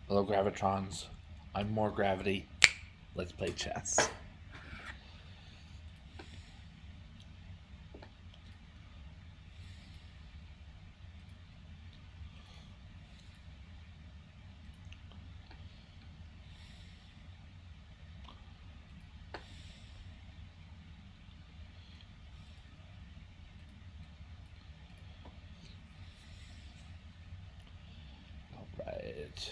Hello, Gravitrons. I'm more gravity. Let's play chess. All right.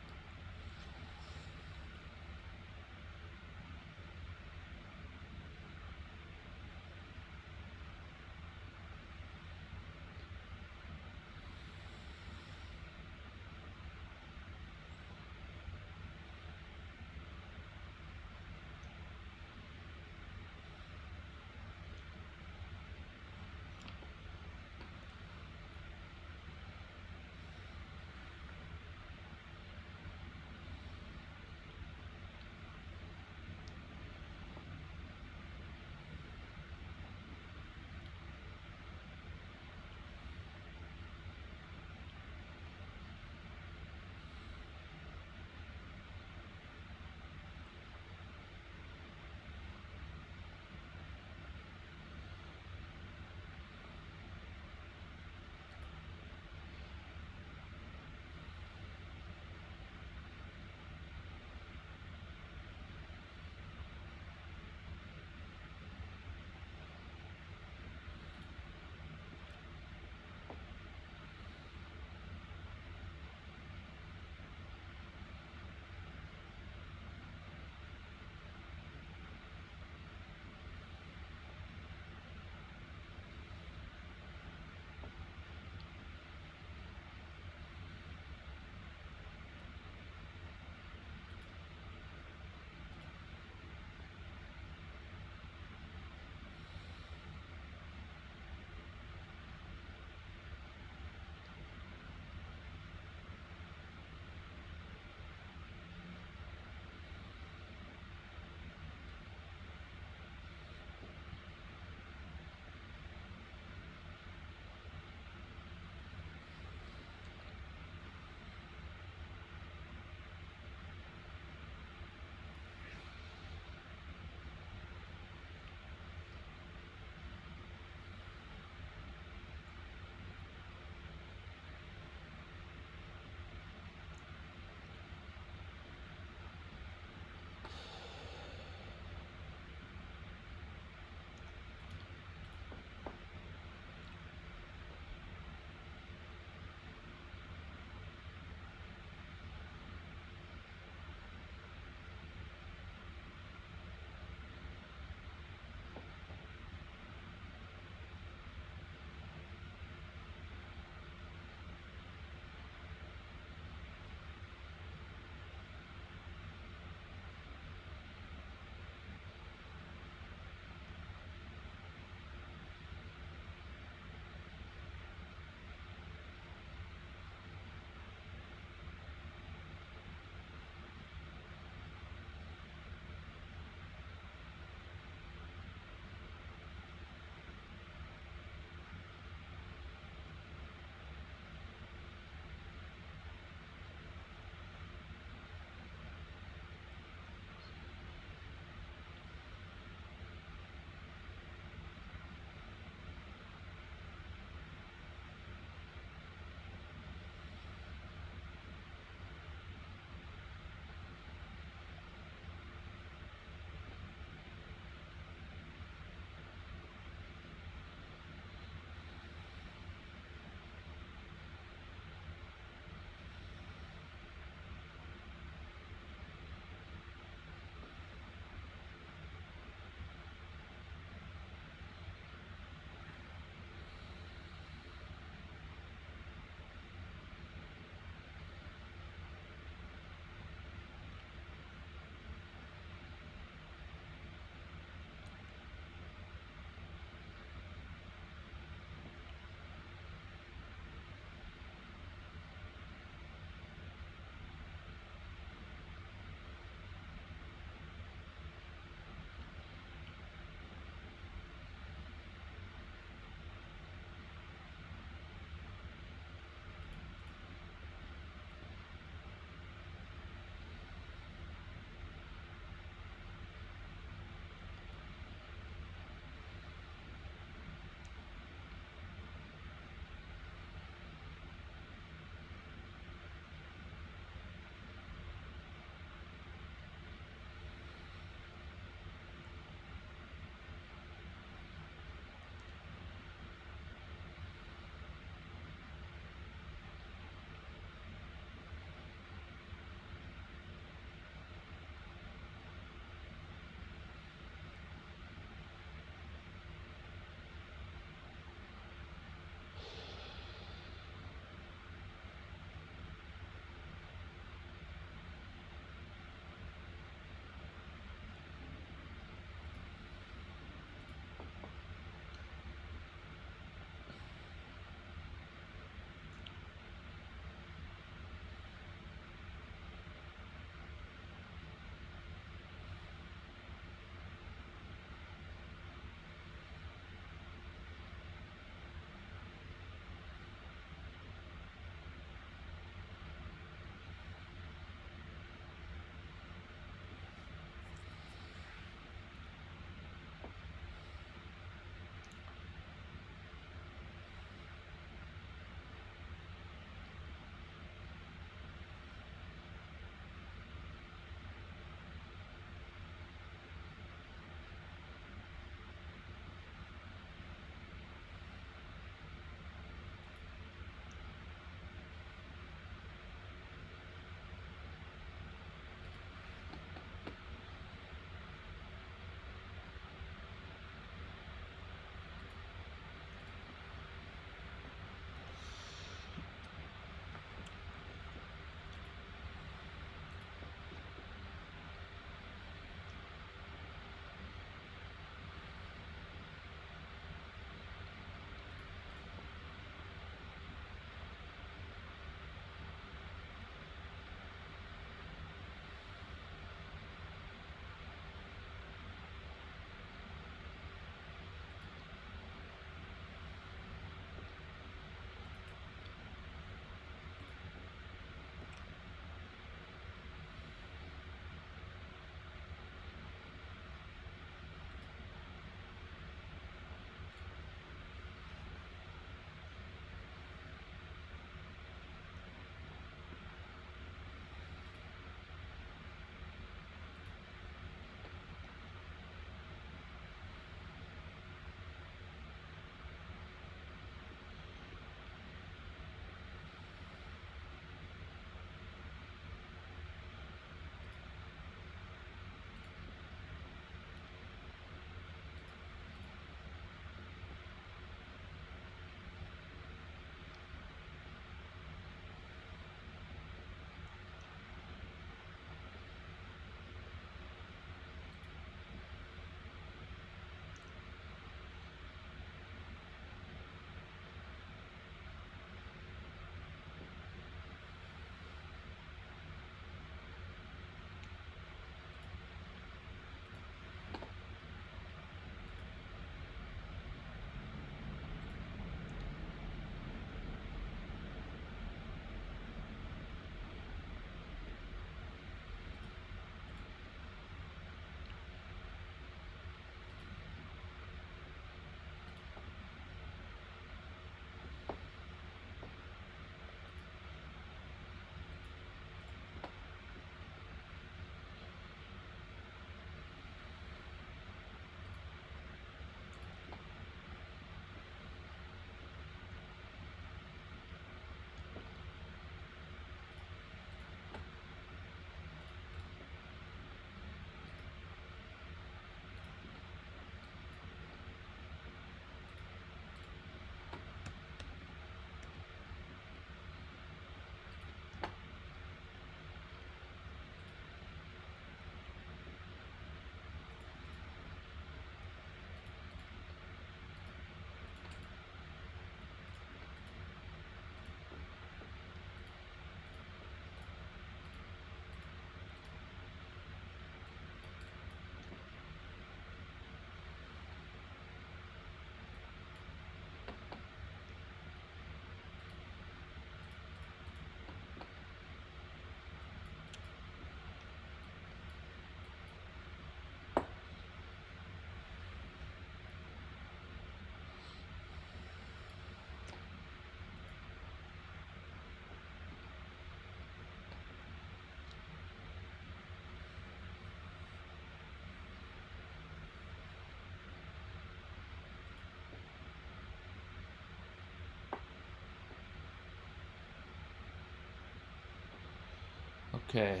Okay.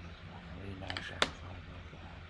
There's one rematch I can find like that.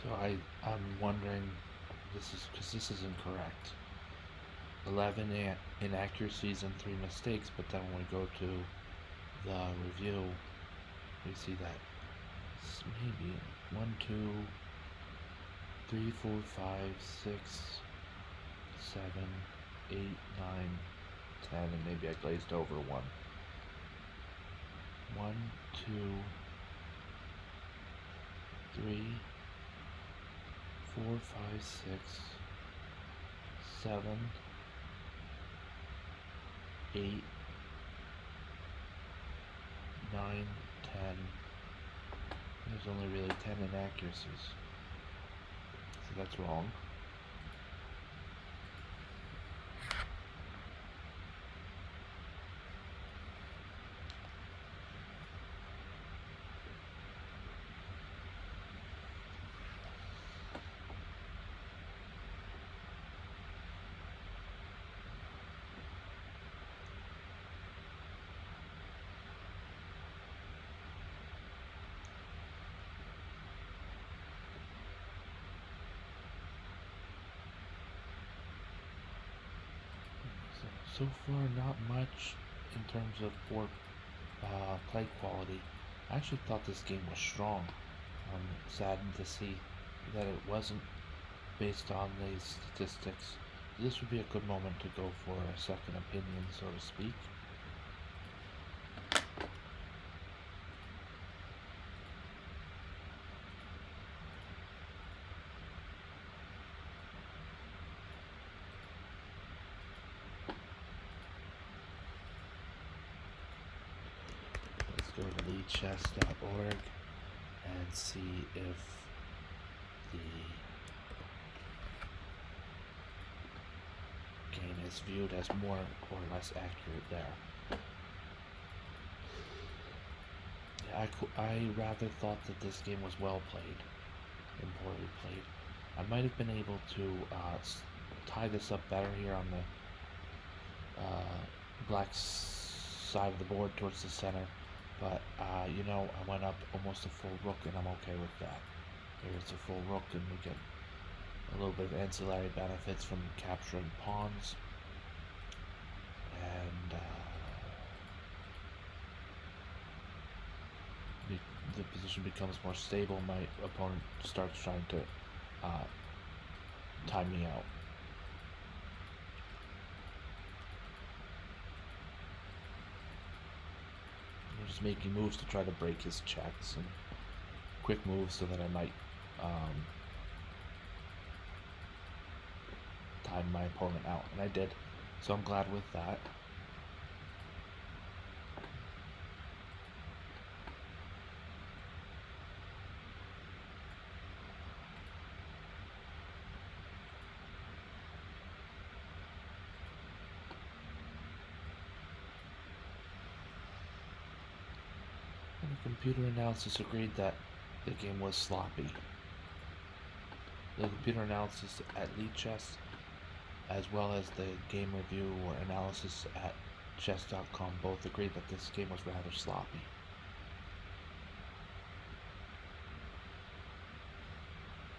So I'm wondering, this is incorrect. 11 inaccuracies and 3 mistakes, but then when we go to the review, we see that it's maybe 1, 2, 3, 4, 5, 6, 7, 8, 9, 10, and maybe I glazed over one. 1, 2, 3, 4, 5, 6, 7, 8, 9, 10. There's only really 10 inaccuracies. So that's wrong. So far, not much in terms of play quality. I actually thought this game was strong. I'm saddened to see that it wasn't based on these statistics. This would be a good moment to go for a second opinion, so to speak. Let's go to leadchess.org and see if the game is viewed as more or less accurate there. Yeah, I rather thought that this game was well played and poorly played. I might have been able to tie this up better here on the black side of the board towards the center, but you know, I went up almost a full rook and I'm okay with that. Here it's a full rook and we get a little bit of ancillary benefits from capturing pawns, and the position becomes more stable. My opponent starts trying to time me out. I'm just making moves to try to break his checks and quick moves so that I might time my opponent out, and I did. So I'm glad with that. And the computer analysis agreed that the game was sloppy. The computer analysis at Lead Chess as well as the game review or analysis at chess.com both agreed that this game was rather sloppy.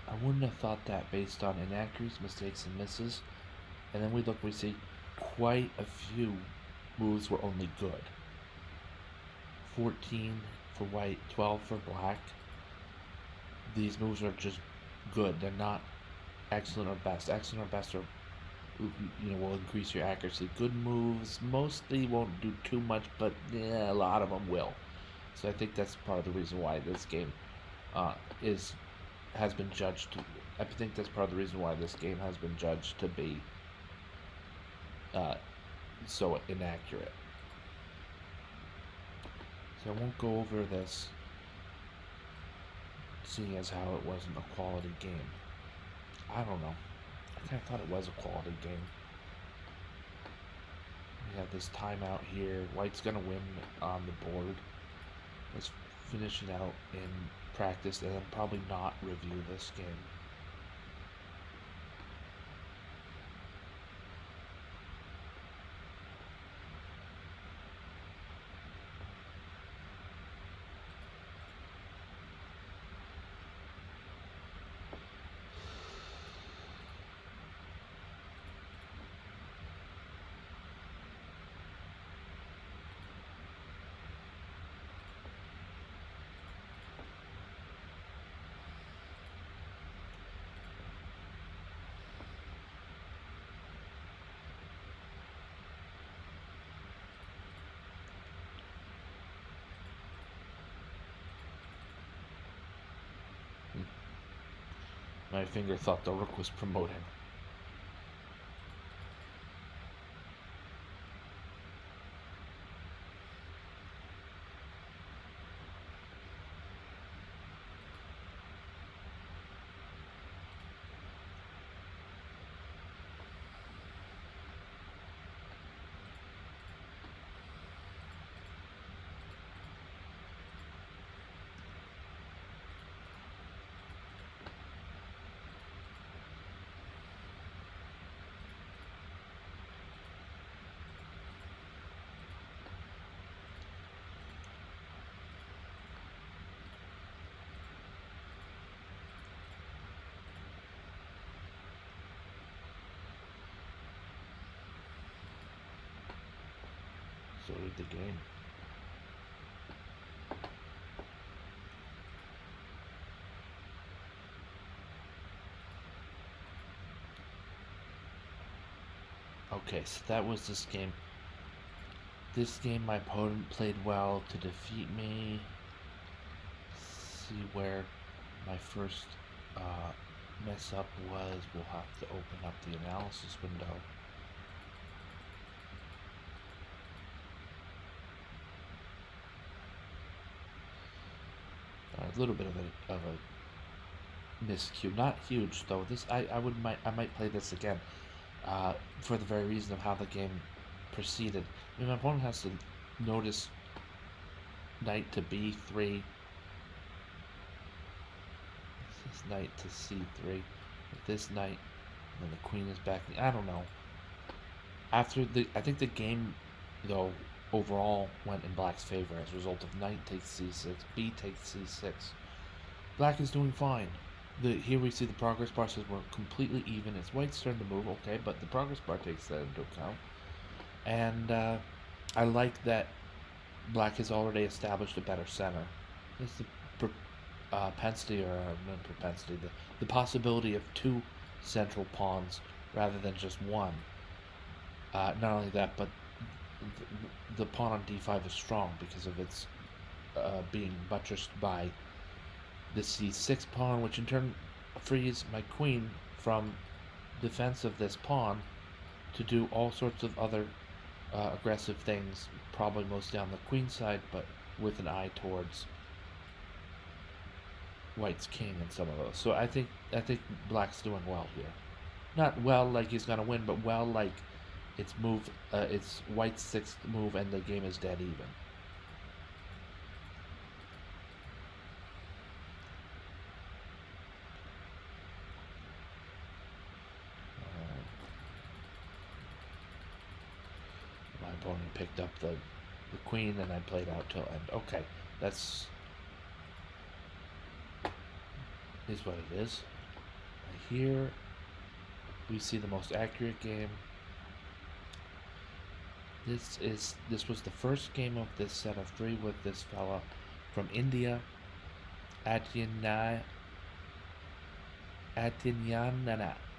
I wouldn't have thought that based on inaccuracies, mistakes, and misses. And then we see quite a few moves were only good. 14 for white, 12 for black. These moves are just good. They're not excellent or best. Excellent or best are, will increase your accuracy. Good moves mostly won't do too much, but yeah, a lot of them will. So I think that's part of the reason why this game is has been judged. I think that's part of the reason why this game has been judged to be so inaccurate. So I won't go over this, seeing as how it wasn't a quality game. I don't know. I kind of thought it was a quality game. We have this timeout here. White's gonna win on the board. Let's finish it out in practice and then probably not review this game. My finger thought the rook was promoting. So did the game. Okay, so that was this game. This game, my opponent played well to defeat me. See where my first mess up was. We'll have to open up the analysis window. A little bit of a miscue, not huge though. This I might play this again, for the very reason of how the game proceeded. I mean, my opponent has to notice knight to b3. This is knight to c3. With this knight, and the queen is back. I don't know. I think the game, though, overall went in black's favor as a result of knight takes c6, b takes c6. Black is doing fine. Here we see the progress bar says we're completely even. It's white's turn to move, okay, but the progress bar takes that into account. And I like that black has already established a better center. It's the propensity, or not propensity, the possibility of two central pawns rather than just one. Not only that, but the pawn on d5 is strong because of its being buttressed by the c6 pawn, which in turn frees my queen from defense of this pawn to do all sorts of other aggressive things, probably mostly on the queen side, but with an eye towards white's king and some of those. So I think black's doing well here. Not well like he's gonna win, but well like it's white's sixth move and the game is dead even. opponent picked up the queen, and I played out till end. Okay, that's is what it is. Here we see the most accurate game. This was the first game of this set of 3 with this fella from India, Atinyan Ayak.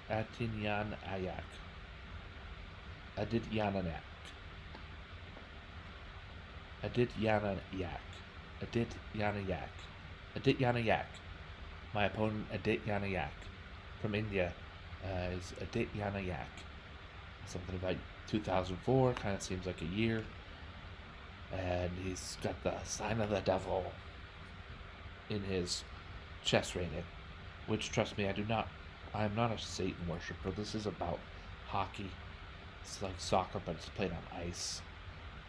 Adityanayak. Adityanayak. My opponent, Adityanayak, from India, is Adityanayak. Something about 2004, kind of seems like a year. And he's got the sign of the devil in his chess rating, which, trust me, I am not a Satan worshiper. This is about hockey. It's like soccer, but it's played on ice.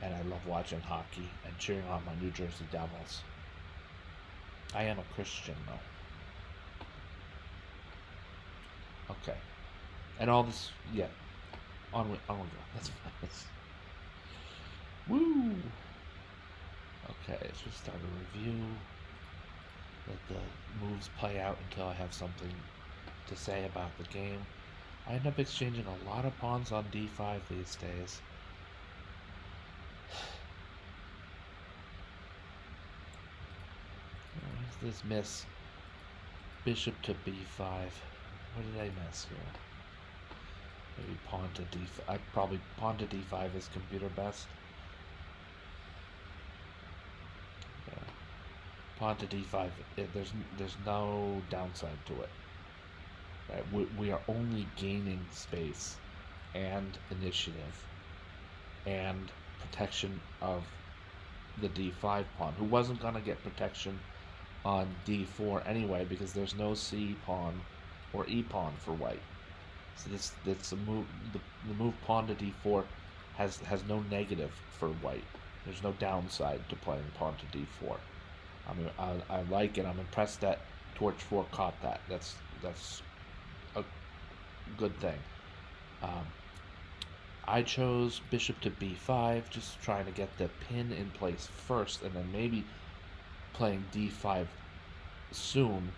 And I love watching hockey and cheering on my New Jersey Devils. I am a Christian, though. Okay. And all this, yeah. On we go. That's nice. Woo! Okay, let's just start a review. Let the moves play out until I have something to say about the game. I end up exchanging a lot of pawns on d5 these days. What is this miss? Bishop to b5. What did I miss here? Maybe pawn to d5. I probably pawn to d5 is computer best. Yeah. Pawn to d5. There's no downside to it. Right? We are only gaining space and initiative and protection of the d5 pawn, who wasn't gonna get protection on d4 anyway because there's no c pawn or e pawn for white. So this move, the move pawn to d4 has no negative for white. There's no downside to playing pawn to d4. I mean, I like it. I'm impressed that Torch 4 caught that. That's a good thing. I chose bishop to b5, just trying to get the pin in place first, and then maybe playing d5 soon.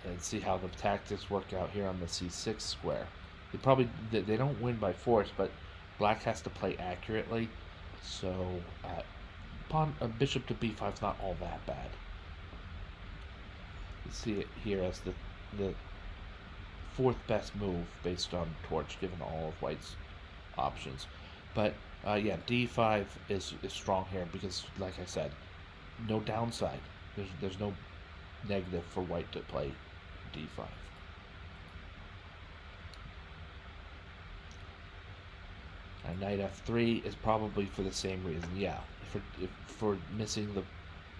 And see how the tactics work out here on the c6 square. They don't win by force, but black has to play accurately. So bishop to b5 is not all that bad. You see it here as the 4th best move based on Torch, given all of white's options. But yeah, d5 is strong here because, like I said, no downside. There's no negative for white to play d5. And knight f3 is probably for the same reason. Yeah, for missing the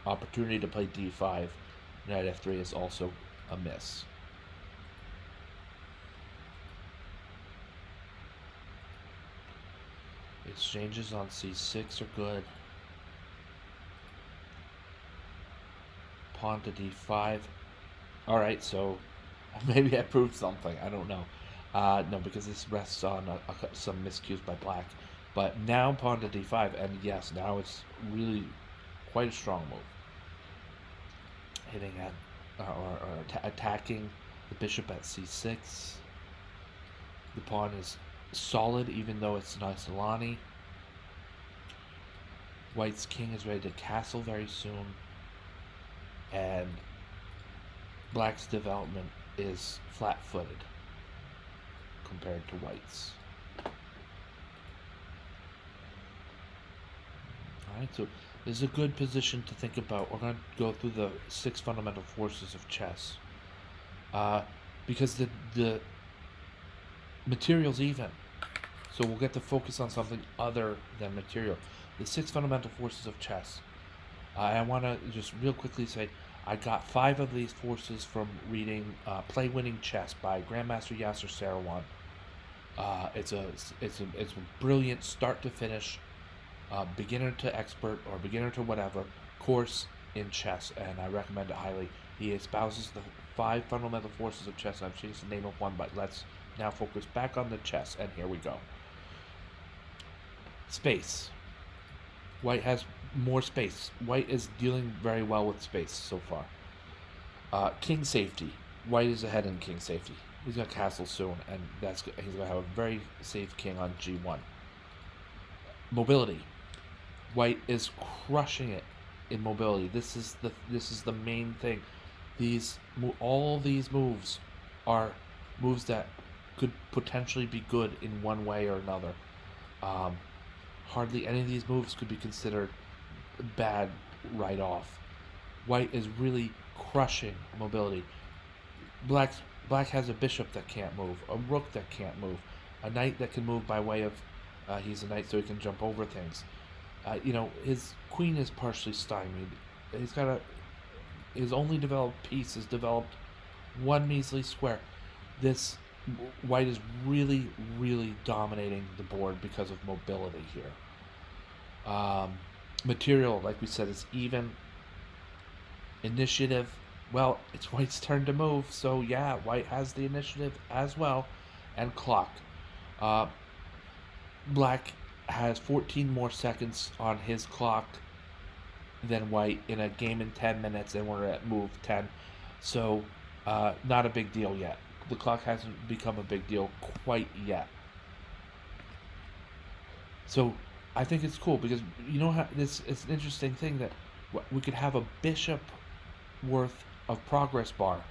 opportunity to play d5, knight f3 is also a miss. Exchanges on c6 are good. Pawn to d5. Alright, so maybe I proved something. I don't know. No, because this rests on some miscues by black. But now pawn to d5, and yes, now it's really quite a strong move. Hitting at, attacking the bishop at c6. The pawn is solid, even though it's Naisalani. White's king is ready to castle very soon. And black's development is flat-footed compared to white's. Alright, so this is a good position to think about. We're going to go through the 6 fundamental forces of chess. Because the material's even. So we'll get to focus on something other than material. The 6 fundamental forces of chess. I want to just real quickly say I got 5 of these forces from reading Play Winning Chess by Grandmaster Yasser Seirawan. It's a brilliant start to finish, beginner to expert or beginner to whatever course in chess, and I recommend it highly. He espouses the 5 fundamental forces of chess. I've changed the name of one, but let's now focus back on the chess, and here we go. Space. White has more space. White is dealing very well with space so far. King safety. White is ahead in king safety. He's got castle soon, and he's gonna have a very safe king on g1. Mobility. White is crushing it in mobility. This is the main thing. All these moves are moves that could potentially be good in one way or another. Hardly any of these moves could be considered bad right off. White is really crushing mobility. Black has a bishop that can't move, a rook that can't move, a knight that can move by way of he's a knight so he can jump over things. His queen is partially stymied. His only developed piece is developed one measly square. This White is really, really dominating the board because of mobility here. Material, like we said, is even. Initiative, well, it's White's turn to move, so yeah, White has the initiative as well. And clock. Black has 14 more seconds on his clock than White in a game in 10 minutes, and we're at move 10. So, not a big deal yet. The clock hasn't become a big deal quite yet. So, I think it's cool because you know how it's an interesting thing that we could have a bishop worth of progress bar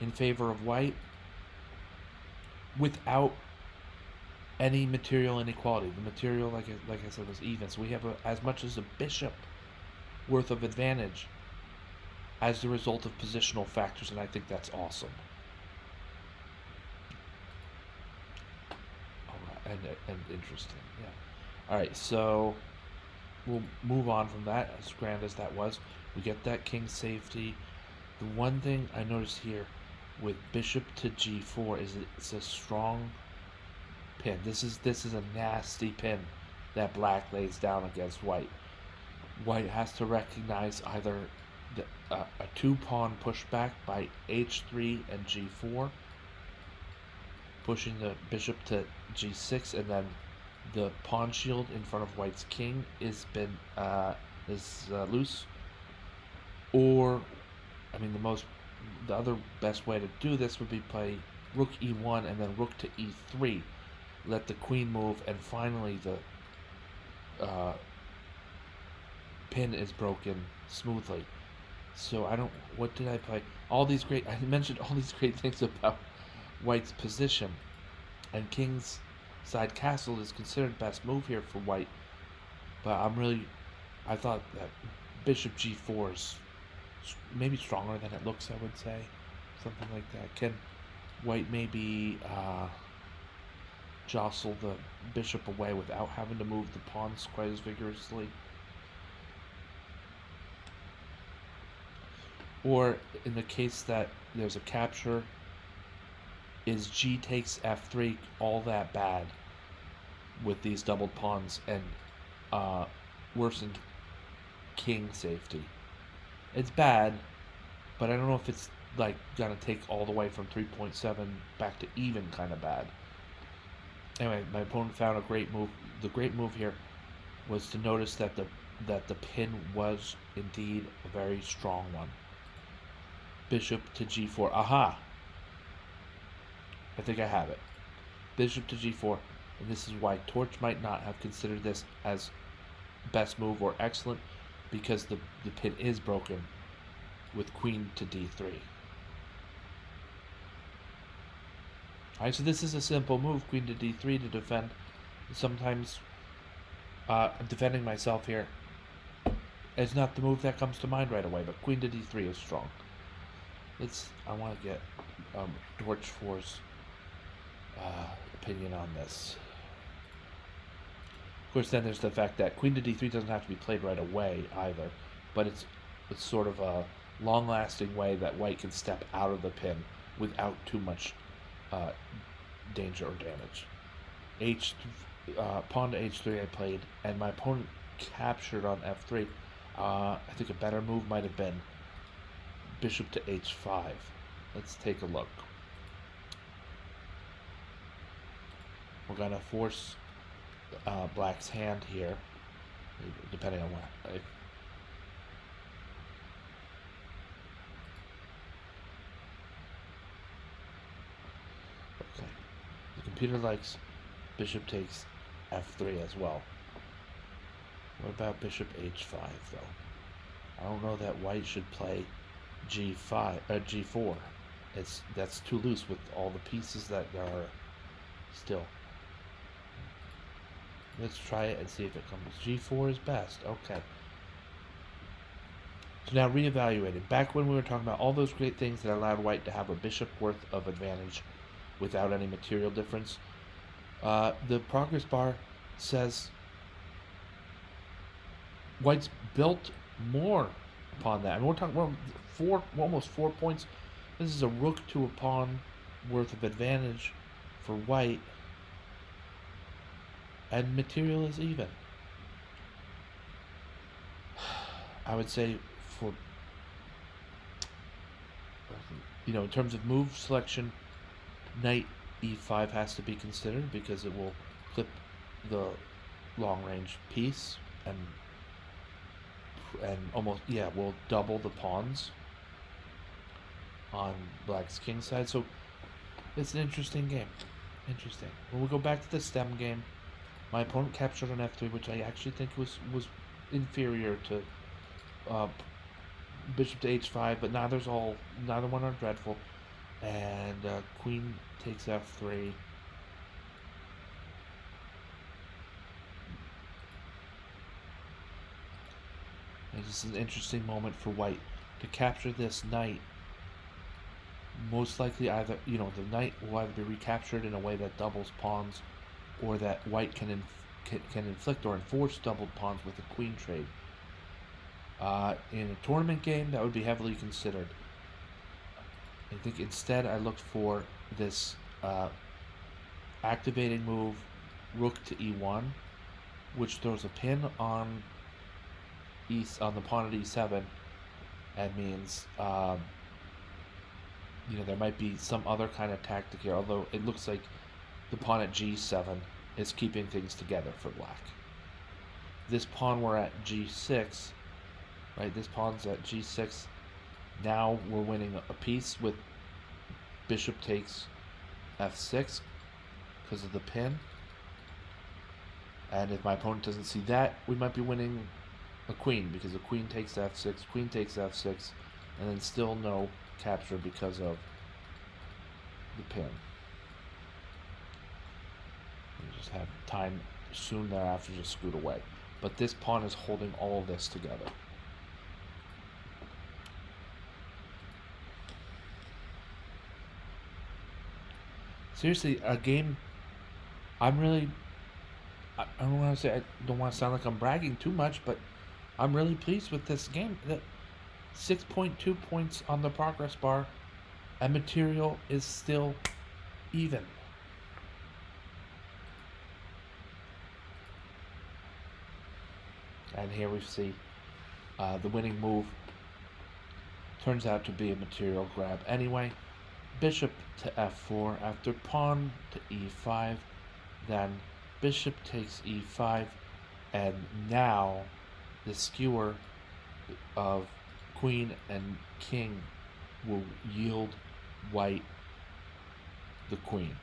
in favor of White without any material inequality. The material, like I said, was even. So we have as much as a bishop worth of advantage as the result of positional factors, and I think that's awesome. And interesting, yeah. All right, so we'll move on from that. As grand as that was, we get that king safety. The one thing I noticed here with bishop to g4 is it's a strong pin. This is a nasty pin that Black lays down against White. White has to recognize either a two-pawn pushback by h3 and g4, pushing the bishop to g6, and then the pawn shield in front of White's king is loose. Or, I mean, the other best way to do this would be play rook e1 and then rook to e3. Let the queen move, and finally the pin is broken smoothly. So what did I play? I mentioned all these great things about White's position, and king's side castle is considered best move here for White. But I thought that bishop g4 is maybe stronger than it looks, I would say. Something like that. Can White maybe jostle the bishop away without having to move the pawns quite as vigorously? Or in the case that there's a capture, is g takes f3 all that bad with these doubled pawns and worsened king safety? It's bad, but I don't know if it's like gonna take all the way from 3.7 back to even kind of bad. Anyway, my opponent found a great move. The great move here was to notice that the pin was indeed a very strong one. Bishop to g4. Aha! I think I have it. Bishop to g4, and this is why Torch might not have considered this as best move or excellent, because the pin is broken with queen to d3. Alright, so this is a simple move, queen to d3 to defend. Sometimes I'm defending myself here. It's not the move that comes to mind right away, but queen to d3 is strong. I want to get Torch 4's opinion on this. Of course, then there's the fact that queen to d3 doesn't have to be played right away either, but it's sort of a long-lasting way that White can step out of the pin without too much danger or damage. Pawn to h3 I played, and my opponent captured on f3. I think a better move might have been bishop to h5. Let's take a look. We're going to force black's hand here, depending on what. Okay. The computer likes bishop takes f3 as well. What about bishop h5 though? I don't know that white should play g4. That's too loose with all the pieces that are still. Let's try it and see if it comes. g4 is best. Okay. So now reevaluating. Back when we were talking about all those great things that allowed white to have a bishop worth of advantage without any material difference, the progress bar says white's built more upon that. I mean, we're talking about almost 4 points. This is a rook to a pawn worth of advantage for white, and material is even. I would say for, in terms of move selection, knight e5 has to be considered because it will clip the long range piece and almost, will double the pawns on black's king side. So it's an interesting game. Interesting. When we go back to the stem game, my opponent captured on f3, which I actually think was inferior to bishop to h5, but neither one are dreadful. And queen takes f3. And this is an interesting moment for white to capture this knight. Most likely, either the knight will either be recaptured in a way that doubles pawns, or that white can inflict or enforce doubled pawns with a queen trade. In a tournament game, that would be heavily considered. I think instead I looked for this activating move, rook to e1, which throws a pin on the pawn at e7, and means there might be some other kind of tactic here. Although it looks like the pawn at g7 is keeping things together for black. This pawn were at g6, right? This pawn's at g6. Now we're winning a piece with bishop takes f6 because of the pin. And if my opponent doesn't see that, we might be winning a queen, because the queen takes f6, queen takes f6, and then still no capture because of the pin. You just have time soon thereafter to scoot away. But this pawn is holding all this together. Seriously, a game I don't want to say, I don't want to sound like I'm bragging too much, but I'm really pleased with this game. That 6.2 points on the progress bar, and material is still even. And here we see the winning move turns out to be a material grab anyway. Bishop to f4 after pawn to e5, then bishop takes e5, and now the skewer of queen and king will yield white the queen.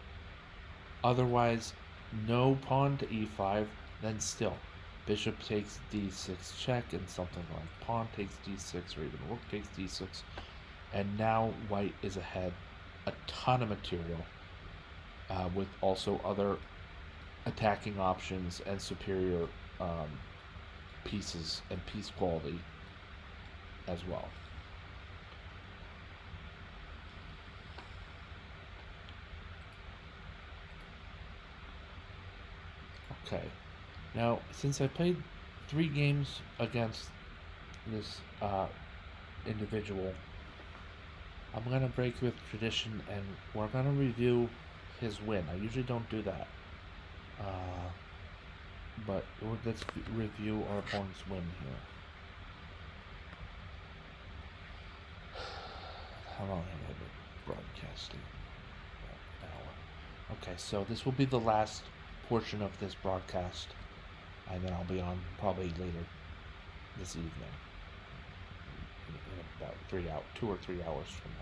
Otherwise, no pawn to e5, then still bishop takes d6 check, and something like pawn takes d6, or even rook takes d6, and now white is ahead a ton of material, with also other attacking options and superior pieces and piece quality as well. Okay, now since I played 3 games against this individual, I'm going to break with tradition and we're going to review his win. I usually don't do that. But let's review our opponent's win here. How long have I been broadcasting? An hour. Okay, so this will be the last portion of this broadcast, and then I'll be on probably later this evening, in about 2 or 3 hours from now.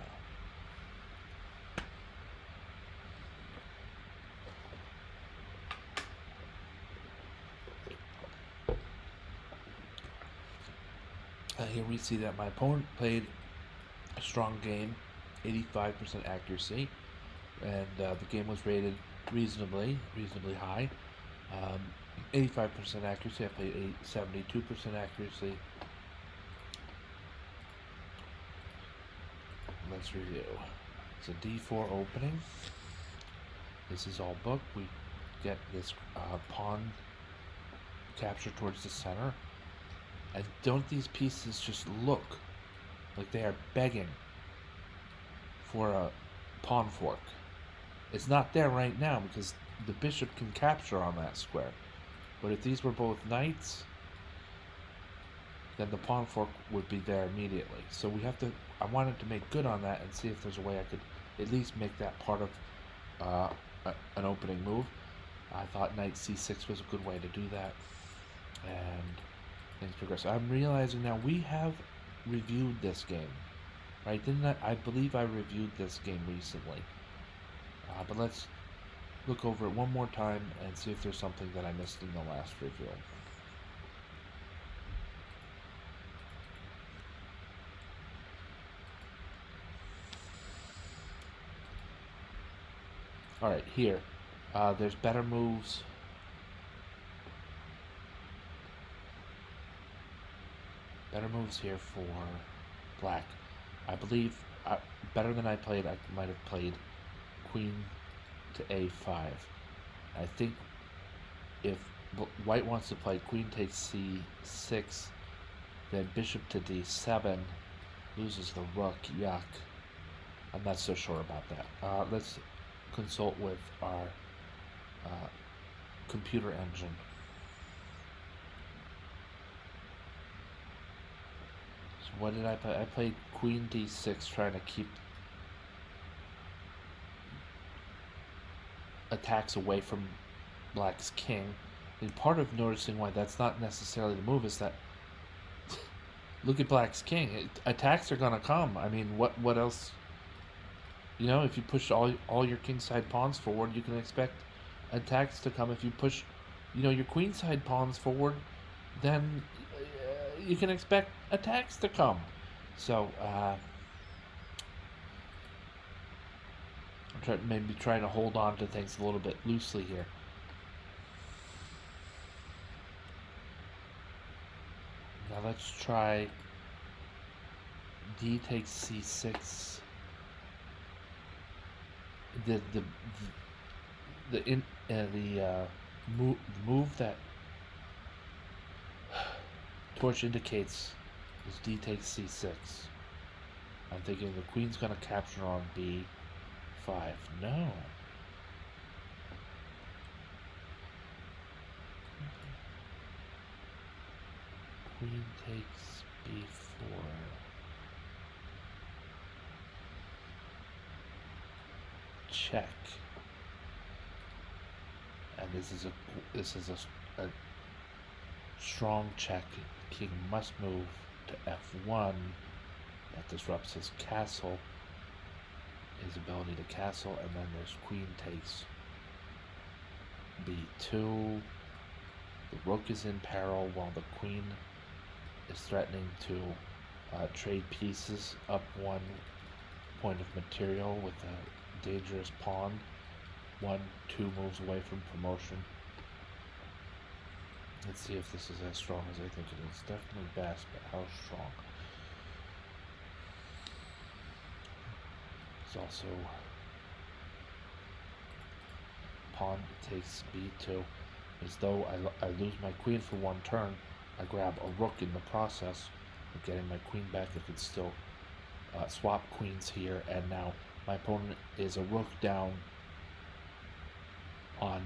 Here we see that my opponent played a strong game, 85% accuracy, and the game was rated reasonably high. 85% accuracy. I played 72% accuracy. Let's review. It's a D4 opening. This is all booked. We get this pawn capture towards the center. And don't these pieces just look like they are begging for a pawn fork? It's not there right now because the bishop can capture on that square. But if these were both knights, then the pawn fork would be there immediately. So we have to, I wanted to make good on that and see if there's a way I could at least make that part of an opening move. I thought knight c6 was a good way to do that. And things progress. I'm realizing now we have reviewed this game, right? Didn't I believe I reviewed this game recently. But let's look over it one more time and see if there's something that I missed in the last review. Alright, here. There's better moves. Better moves here for black. I believe better than I played, I might have played queen to a5. I think if white wants to play queen takes c6, then bishop to d7, loses the rook, yuck. I'm not so sure about that. Let's consult with our computer engine. So what did I play? I played queen d6, trying to keep attacks away from black's king. And part of noticing why that's not necessarily the move is that look at black's king. Attacks are gonna come. I mean, what else? You know, if you push all your kingside pawns forward, you can expect attacks to come. If you push, you know, your queenside pawns forward, then you can expect attacks to come. So maybe try to hold on to things a little bit loosely here. Now let's try d takes c6. The move that torch indicates is d takes c6. I'm thinking the queen's gonna capture on b5. No. Queen takes b4. Check. And this is a strong check. King must move to f1. That disrupts his castle, his ability to castle, and then there's queen takes b2. The rook is in peril while the queen is threatening to trade pieces up one point of material with a dangerous pawn. 1-2 moves away from promotion. Let's see if this is as strong as I think it is. Definitely best, but how strong? It's also pawn takes b2. As though I lose my queen for one turn, I grab a rook in the process of getting my queen back. I could still swap queens here, and now my opponent is a rook down on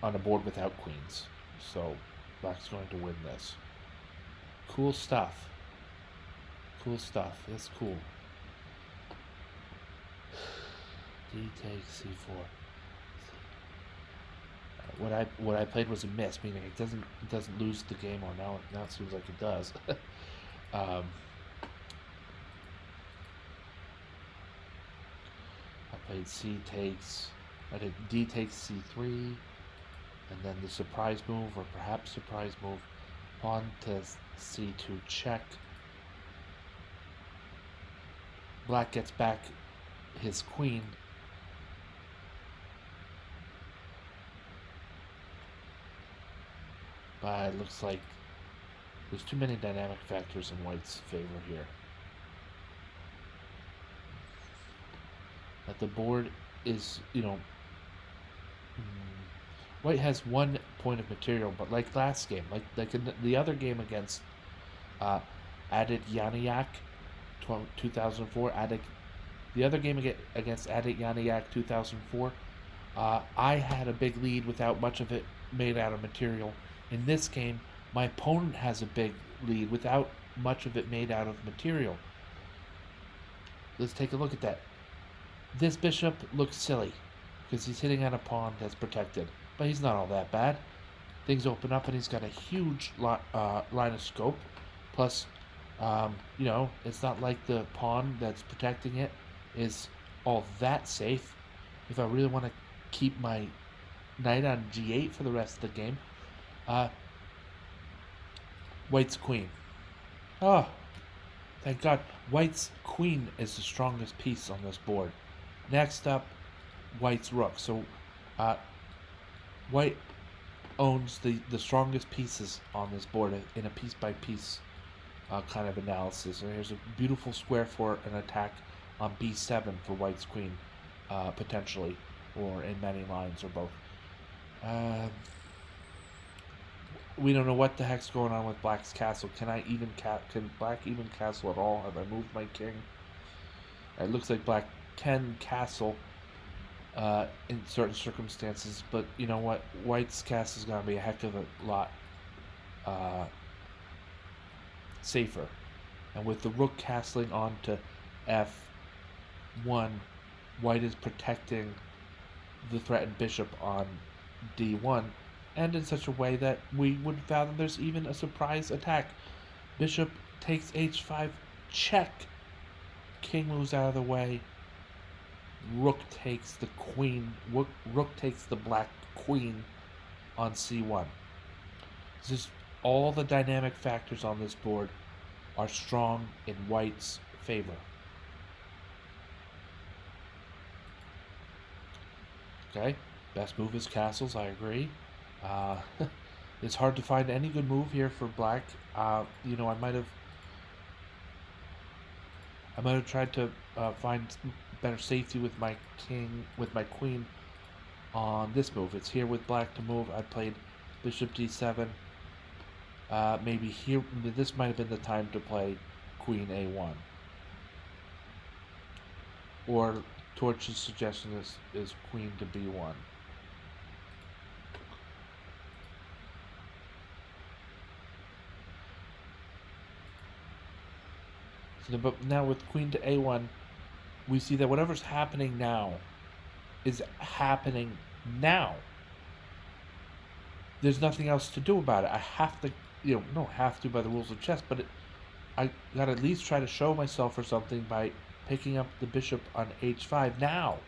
a board without queens. So black's going to win this. Cool stuff. Cool stuff. That's cool. D takes c4. What I played was a miss, meaning it doesn't lose the game, or now it seems like it does. um, I played C takes. I did D takes C3, and then the surprise move, or perhaps surprise move, pawn to C2 check. Black gets back his queen. But it looks like there's too many dynamic factors in White's favor here. That the board is, White has 1 point of material, but like last game, like in the other game against Adit Yaniak 2004, the other game against Adit Yaniak 2004, I had a big lead without much of it made out of material. In this game, my opponent has a big lead without much of it made out of material. Let's take a look at that. This bishop looks silly because he's hitting at a pawn that's protected, but he's not all that bad. Things open up and he's got a huge line of scope. Plus, it's not like the pawn that's protecting it is all that safe. If I really want to keep my knight on g8 for the rest of the game, White's queen. Oh, thank God. White's queen is the strongest piece on this board. Next up, White's rook. So, White owns the strongest pieces on this board in a piece-by-piece kind of analysis. And here's a beautiful square for an attack on b7 for White's queen, potentially, or in many lines, or both. We don't know what the heck's going on with Black's castle. Can Black even castle at all? Have I moved my king? It looks like Black can castle in certain circumstances, but you know what? White's castle is going to be a heck of a lot safer. And with the rook castling onto f1, White is protecting the threatened bishop on d1, and in such a way that we would fathom there's even a surprise attack. Bishop takes h5, check. King moves out of the way. Rook takes the queen. Rook takes the black queen on c1. Just all the dynamic factors on this board are strong in White's favor. Okay, best move is castles, I agree. It's hard to find any good move here for Black. I might have tried to find better safety with my queen on this move. It's here with Black to move. I played bishop d7. Maybe here, this might have been the time to play queen a1. Or Torch's suggestion is queen to b1. So, but now with queen to a1, we see that whatever's happening now is happening now. There's nothing else to do about it. I have to, not have to by the rules of chess, but I gotta at least try to show myself or something by picking up the bishop on h5 now.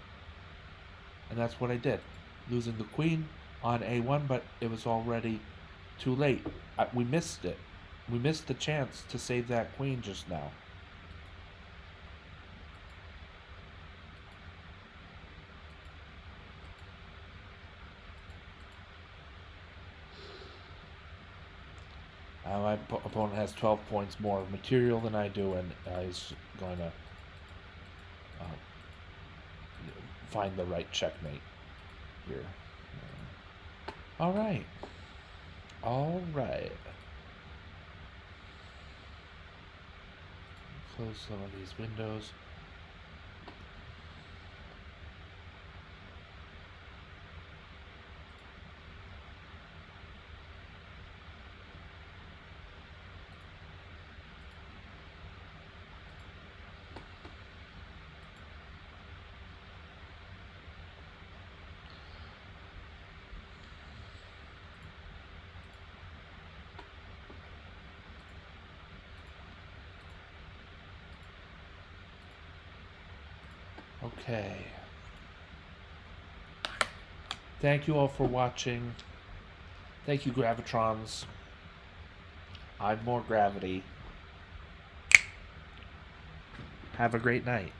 And that's what I did. Losing the queen on a1, but it was already too late. We missed it. We missed the chance to save that queen just now. My opponent has 12 points more material than I do, and is going to find the right checkmate here. All right. Close some of these windows. Okay. Thank you all for watching. Thank you, Gravitrons. I'm more gravity. Have a great night.